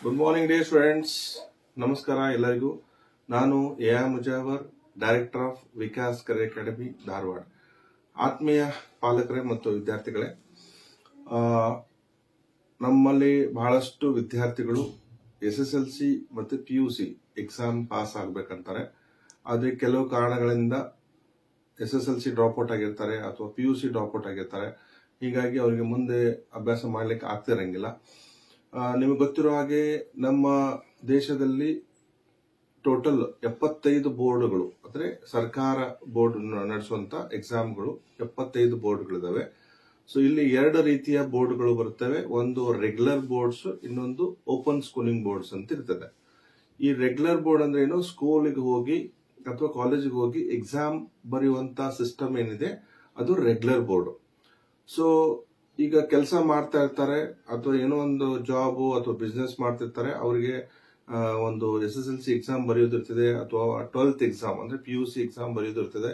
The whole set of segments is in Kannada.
Good morning day students. ನಮಸ್ಕಾರ ಎಲ್ಲರಿಗೂ. ನಾನು A Mujawar, director of Vikas career academy, Dharwad. ಆತ್ಮೀಯ ಪಾಲಕರೇ ಮತ್ತು ವಿದ್ಯಾರ್ಥಿಗಳೇ, ನಮ್ಮಲ್ಲಿ ಬಹಳಷ್ಟು ವಿದ್ಯಾರ್ಥಿಗಳು SSLC ಮತ್ತು PUC ಎಕ್ಸಾಮ್ ಪಾಸ್ ಆಗಬೇಕಂತಾರೆ. ಆದರೆ ಕೆಲವು ಕಾರಣಗಳಿಂದ SSLC ಡ್ರಾಪ್ಔಟ್ ಆಗಿರ್ತಾರೆ ಅಥವಾ PUC ಡ್ರಾಪ್ಔಟ್ ಆಗಿರ್ತಾರೆ. ಹೀಗಾಗಿ ಅವರಿಗೆ ಮುಂದೆ ಅಭ್ಯಾಸ ಮಾಡ್ಲಿಕ್ಕೆ ಆಗ್ತಿರಂಗಿಲ್ಲ. ನಿಮಗೆ ಗೊತ್ತಿರೋ ಹಾಗೆ ನಮ್ಮ ದೇಶದಲ್ಲಿ ಟೋಟಲ್ 75 ಬೋರ್ಡ್ಗಳು, ಅಂದ್ರೆ ಸರ್ಕಾರ ಬೋರ್ಡ್ ನಡೆಸುವಂತ ಎಕ್ಸಾಮ್ಗಳು 75 ಬೋರ್ಡ್ಗಳಿದಾವೆ. ಸೊ ಇಲ್ಲಿ 2 ರೀತಿಯ ಬೋರ್ಡ್ಗಳು ಬರುತ್ತವೆ. ಒಂದು ರೆಗ್ಯುಲರ್ ಬೋರ್ಡ್ಸ್, ಇನ್ನೊಂದು ಓಪನ್ ಸ್ಕೂಲಿಂಗ್ ಬೋರ್ಡ್ಸ್ ಅಂತ ಇರ್ತದೆ. ಈ ರೆಗ್ಯುಲರ್ ಬೋರ್ಡ್ ಅಂದ್ರೆ ಏನು, ಸ್ಕೂಲಿಗೆ ಹೋಗಿ ಅಥವಾ ಕಾಲೇಜಿಗೆ ಹೋಗಿ ಎಕ್ಸಾಮ್ ಬರೆಯುವಂತ ಸಿಸ್ಟಮ್ ಏನಿದೆ ಅದು ರೆಗ್ಯುಲರ್ ಬೋರ್ಡ್. ಸೊ ಈಗ ಕೆಲಸ ಮಾಡ್ತಾ ಇರ್ತಾರೆ ಅಥವಾ ಏನೋ ಒಂದು ಜಾಬ್ ಅಥವಾ ಬಿಸ್ನೆಸ್ ಮಾಡ್ತಿರ್ತಾರೆ, ಅವರಿಗೆ ಒಂದು SSLC ಎಕ್ಸಾಮ್ ಬರೆಯೋದಿರ್ತದೆ ಅಥವಾ 12th ಎಕ್ಸಾಮ್ ಅಂದ್ರೆ PUC ಎಕ್ಸಾಮ್ ಬರೆಯೋದಿರ್ತದೆ.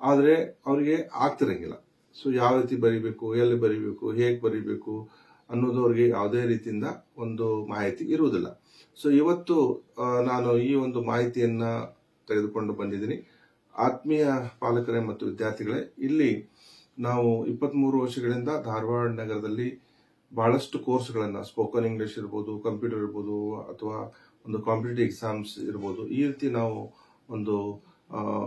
ಆದ್ರೆ ಅವರಿಗೆ ಆಗ್ತಿರಂಗಿಲ್ಲ. ಸೊ ಯಾವ ರೀತಿ ಬರಿಬೇಕು, ಎಲ್ಲಿ ಬರಿಬೇಕು, ಹೇಗೆ ಬರಿಬೇಕು ಅನ್ನೋದು ಅವ್ರಿಗೆ ಯಾವುದೇ ರೀತಿಯಿಂದ ಒಂದು ಮಾಹಿತಿ ಇರುವುದಿಲ್ಲ. ಸೊ ಇವತ್ತು ನಾನು ಈ ಒಂದು ಮಾಹಿತಿಯನ್ನ ತೆಗೆದುಕೊಂಡು ಬಂದಿದ್ದೀನಿ. ಆತ್ಮೀಯ ಪಾಲಕರೇ ಮತ್ತು ವಿದ್ಯಾರ್ಥಿಗಳೇ, ಇಲ್ಲಿ ನಾವು 23 ವರ್ಷಗಳಿಂದ ಧಾರವಾಡ ನಗರದಲ್ಲಿ ಬಹಳಷ್ಟು ಕೋರ್ಸ್ಗಳನ್ನ, ಸ್ಪೋಕನ್ ಇಂಗ್ಲಿಷ್ ಇರ್ಬೋದು, ಕಂಪ್ಯೂಟರ್ ಇರ್ಬೋದು, ಅಥವಾ ಒಂದು ಕಾಂಪಿಟೇಟಿವ್ ಎಕ್ಸಾಮ್ಸ್ ಇರ್ಬೋದು, ಈ ರೀತಿ ನಾವು ಒಂದು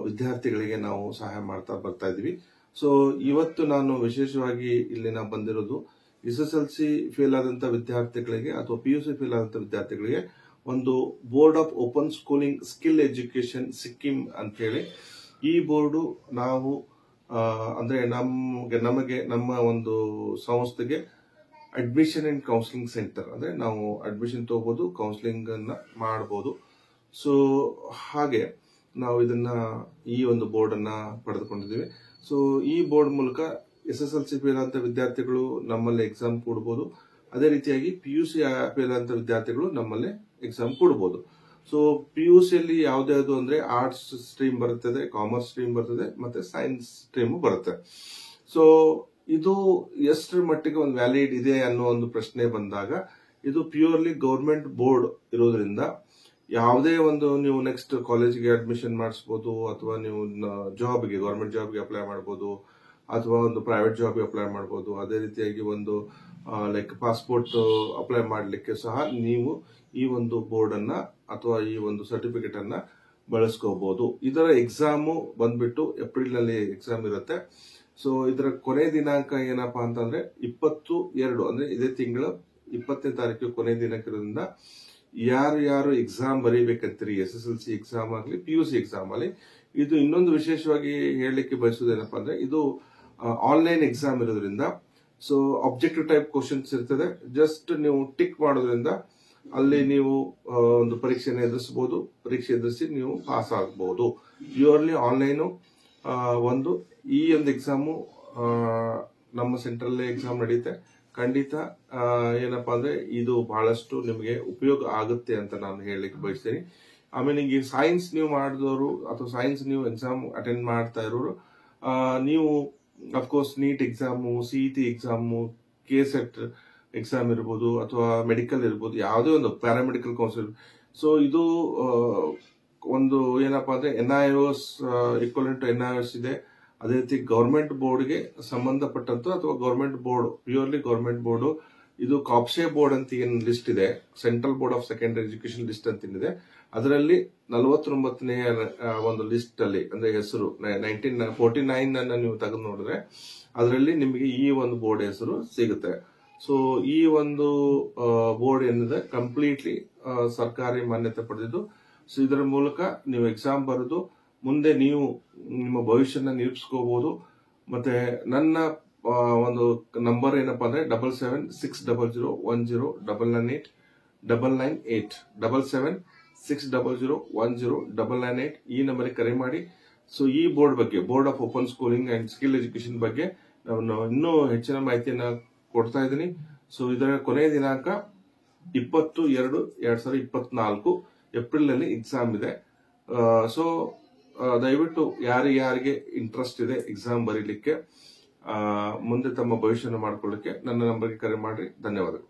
ವಿದ್ಯಾರ್ಥಿಗಳಿಗೆ ನಾವು ಸಹಾಯ ಮಾಡ್ತಾ ಬರ್ತಾ ಇದೀವಿ. ಸೊ ಇವತ್ತು ನಾನು ವಿಶೇಷವಾಗಿ ಇಲ್ಲಿ ನಾವು ಬಂದಿರೋದು SSLC ಫೇಲ್ ಆದಂತ ವಿದ್ಯಾರ್ಥಿಗಳಿಗೆ ಅಥವಾ PUC ಫೇಲ್ ಆದಂತ ವಿದ್ಯಾರ್ಥಿಗಳಿಗೆ ಒಂದು board of open schooling skill education Sikkim ಅಂತ ಹೇಳಿ ಈ ಬೋರ್ಡು ನಾವು ಅಂದ್ರೆ ನಮಗೆ ನಮ್ಮ ಒಂದು ಸಂಸ್ಥೆಗೆ ಅಡ್ಮಿಷನ್ ಅಂಡ್ ಕೌನ್ಸಿಲಿಂಗ್ ಸೆಂಟರ್, ಅಂದ್ರೆ ನಾವು ಅಡ್ಮಿಷನ್ ತಗೋಬಹುದು, ಕೌನ್ಸಿಲಿಂಗ್ ಅನ್ನ ಮಾಡಬಹುದು. ಸೊ ಹಾಗೆ ನಾವು ಈ ಒಂದು ಬೋರ್ಡ್ ಅನ್ನ ಪಡೆದುಕೊಂಡಿದ್ದೀವಿ. ಸೊ ಈ ಬೋರ್ಡ್ ಮೂಲಕ SSLC ಫೇಲ್ ಆದಂತ ವಿದ್ಯಾರ್ಥಿಗಳು ನಮ್ಮಲ್ಲಿ ಎಕ್ಸಾಮ್ ಕೊಡಬಹುದು. ಅದೇ ರೀತಿಯಾಗಿ PUC ಫೇಲ್ ಆದಂತ ವಿದ್ಯಾರ್ಥಿಗಳು ನಮ್ಮಲ್ಲಿ ಎಕ್ಸಾಮ್ ಕೊಡಬಹುದು. ಸೊ PUC ಅಲ್ಲಿ ಯಾವ್ದು ಅಂದ್ರೆ ಆರ್ಟ್ಸ್ ಸ್ಟ್ರೀಮ್ ಬರುತ್ತದೆ, ಕಾಮರ್ಸ್ ಸ್ಟ್ರೀಮ್ ಬರ್ತದೆ, ಮತ್ತೆ ಸೈನ್ಸ್ ಸ್ಟ್ರೀಮ್ ಬರುತ್ತೆ. ಸೊ ಇದು ಎಷ್ಟರ ಮಟ್ಟಿಗೆ ಒಂದು ವ್ಯಾಲಿಡ್ ಇದೆ ಅನ್ನೋ ಒಂದು ಪ್ರಶ್ನೆ ಬಂದಾಗ, ಇದು ಪ್ಯೂರ್ಲಿ ಗೌರ್ಮೆಂಟ್ ಬೋರ್ಡ್ ಇರೋದ್ರಿಂದ ಯಾವುದೇ ಒಂದು ನೀವು ನೆಕ್ಸ್ಟ್ ಕಾಲೇಜ್ಗೆ ಅಡ್ಮಿಷನ್ ಮಾಡಿಸಬಹುದು, ಅಥವಾ ನೀವು ಜಾಬ್ಗೆ, ಗೌರ್ಮೆಂಟ್ ಜಾಬ್ಗೆ ಅಪ್ಲೈ ಮಾಡಬಹುದು, ಅಥವಾ ಒಂದು ಪ್ರೈವೇಟ್ ಜಾಬ್ಗೆ ಅಪ್ಲೈ ಮಾಡಬಹುದು. ಅದೇ ರೀತಿಯಾಗಿ ಒಂದು ಲೈಕ್ ಪಾಸ್ಪೋರ್ಟ್ ಅಪ್ಲೈ ಮಾಡಲಿಕ್ಕೆ ಸಹ ನೀವು ಈ ಒಂದು ಬೋರ್ಡ್ ಅನ್ನ ಅಥವಾ ಈ ಒಂದು ಸರ್ಟಿಫಿಕೇಟ್ ಅನ್ನ ಬಳಸ್ಕೋಬಹುದು. ಇದರ ಎಕ್ಸಾಮು ಬಂದ್ಬಿಟ್ಟು ಏಪ್ರಿಲ್ ನಲ್ಲಿ ಎಕ್ಸಾಮ್ ಇರುತ್ತೆ. ಸೊ ಇದರ ಕೊನೆ ದಿನಾಂಕ ಏನಪ್ಪಾ ಅಂತಂದ್ರೆ 22, ಅಂದ್ರೆ ಇದೇ ತಿಂಗಳ 20ನೇ ತಾರೀಕು ಕೊನೆ ದಿನಾಂಕ ಇರೋದ್ರಿಂದ ಯಾರು ಎಕ್ಸಾಮ್ ಬರೀಬೇಕಂತೀರಿ, SSLC ಎಕ್ಸಾಮ್ ಆಗಲಿ PUC ಎಕ್ಸಾಮ್ ಆಗಲಿ, ಇದು ಇನ್ನೊಂದು ವಿಶೇಷವಾಗಿ ಹೇಳಲಿಕ್ಕೆ ಬಯಸುವುದೇನಪ್ಪಾ ಅಂದ್ರೆ ಇದು ಆನ್ಲೈನ್ ಎಕ್ಸಾಮ್ ಇರೋದ್ರಿಂದ, ಸೊ ಆಬ್ಜೆಕ್ಟಿವ್ ಟೈಪ್ ಕ್ವಶನ್ಸ್ ಇರ್ತದೆ. ಜಸ್ಟ್ ನೀವು ಟಿಕ್ ಮಾಡೋದ್ರಿಂದ ಅಲ್ಲಿ ನೀವು ಒಂದು ಪರೀಕ್ಷೆನ ಎದುರಿಸಬಹುದು. ಪರೀಕ್ಷೆ ಎದುರಿಸಿ ನೀವು ಪಾಸ್ ಆಗಬಹುದು. ಪ್ಯೂರ್ಲಿ ಆನ್ಲೈನು ಈ ಒಂದು ಎಕ್ಸಾಮು ನಮ್ಮ ಸೆಂಟ್ರಲ್ಲೇ ಎಕ್ಸಾಮ್ ನಡೆಯುತ್ತೆ. ಖಂಡಿತ ಏನಪ್ಪಾ ಅಂದ್ರೆ ಇದು ಬಹಳಷ್ಟು ನಿಮಗೆ ಉಪಯೋಗ ಆಗುತ್ತೆ ಅಂತ ನಾನು ಹೇಳಲಿಕ್ಕೆ ಬಯಸ್ತೀನಿ. ಆಮೇಲೆ ಈಗ ಸೈನ್ಸ್ ನೀವು ಮಾಡಿದವರು ಅಥವಾ ಸೈನ್ಸ್ ನೀವು ಎಕ್ಸಾಮ್ ಅಟೆಂಡ್ ಮಾಡ್ತಾ ಇರೋರು, ನೀವು of course NEET exam, CET exam, KSET exam ಇರ್ಬೋದು, ಅಥವಾ ಮೆಡಿಕಲ್ ಇರ್ಬೋದು, ಯಾವುದೇ ಒಂದು ಪ್ಯಾರಾಮೆಡಿಕಲ್ ಕೌನ್ಸಿಲ್. ಸೊ ಇದು ಒಂದು ಏನಪ್ಪಾ ಅಂದ್ರೆ NIOS ಈಕ್ವಲೆಂಟ್ ಟು NIOS ಇದೆ. ಅದೇ ರೀತಿ ಗವರ್ಮೆಂಟ್ ಬೋರ್ಡ್ಗೆ ಸಂಬಂಧಪಟ್ಟಂತ ಅಥವಾ government board, purely government board, ಇದು ಕಾಪ್ಸೆ ಬೋರ್ಡ್ ಅಂತ ಏನು ಲಿಸ್ಟ್ ಇದೆ, central board of secondary education list ಅಂತ ಏನಿದೆ, ಅದರಲ್ಲಿ 49ನೇ ಒಂದು ಲಿಸ್ಟ್ ಅಲ್ಲಿ, ಅಂದ್ರೆ ಹೆಸರು 1949 ಅನ್ನ ನೀವು ತೆಗೆದು ನೋಡಿದ್ರೆ ಅದರಲ್ಲಿ ನಿಮಗೆ ಈ ಒಂದು ಬೋರ್ಡ್ ಹೆಸರು ಸಿಗುತ್ತೆ. ಸೊ ಈ ಒಂದು ಬೋರ್ಡ್ ಏನಿದೆ ಕಂಪ್ಲೀಟ್ಲಿ ಸರ್ಕಾರಿ ಮಾನ್ಯತೆ ಪಡೆದಿದ್ದು. ಸೊ ಇದರ ಮೂಲಕ ನೀವು ಎಕ್ಸಾಮ್ ಬರೆದು ಮುಂದೆ ನೀವು ನಿಮ್ಮ ಭವಿಷ್ಯನ ನಿರೂಪಿಸ್ಕೋಬಹುದು. ಮತ್ತೆ ನನ್ನ ಒಂದು ನಂಬರ್ ಏನಪ್ಪಾ ಅಂದ್ರೆ 7760010998 7760100998 ಈ ನಂಬರ್ಗೆ ಕರೆ ಮಾಡಿ. ಸೊ ಈ ಬೋರ್ಡ್ ಬಗ್ಗೆ, board of open schooling and skill education ಬಗ್ಗೆ ನಾನು ಇನ್ನೂ ಹೆಚ್ಚಿನ ಮಾಹಿತಿಯನ್ನ ಕೊಡ್ತಾ ಇದ್ದೀನಿ. ಸೊ ಇದರ ಕೊನೆಯ ದಿನಾಂಕ 20/2/2024 ಏಪ್ರಿಲ್ ನಲ್ಲಿ ಎಕ್ಸಾಮ್ ಇದೆ. ಸೊ ದಯವಿಟ್ಟು ಯಾರಿಗೆ ಇಂಟ್ರೆಸ್ಟ್ ಇದೆ ಎಕ್ಸಾಮ್ ಬರೀಲಿಕ್ಕೆ, ಮುಂದೆ ತಮ್ಮ ಭವಿಷ್ಯನ ಮಾಡ್ಕೊಳ್ಳಿಕ್ಕೆ ನನ್ನ ನಂಬರ್ಗೆ ಕರೆ ಮಾಡಿ. ಧನ್ಯವಾದಗಳು.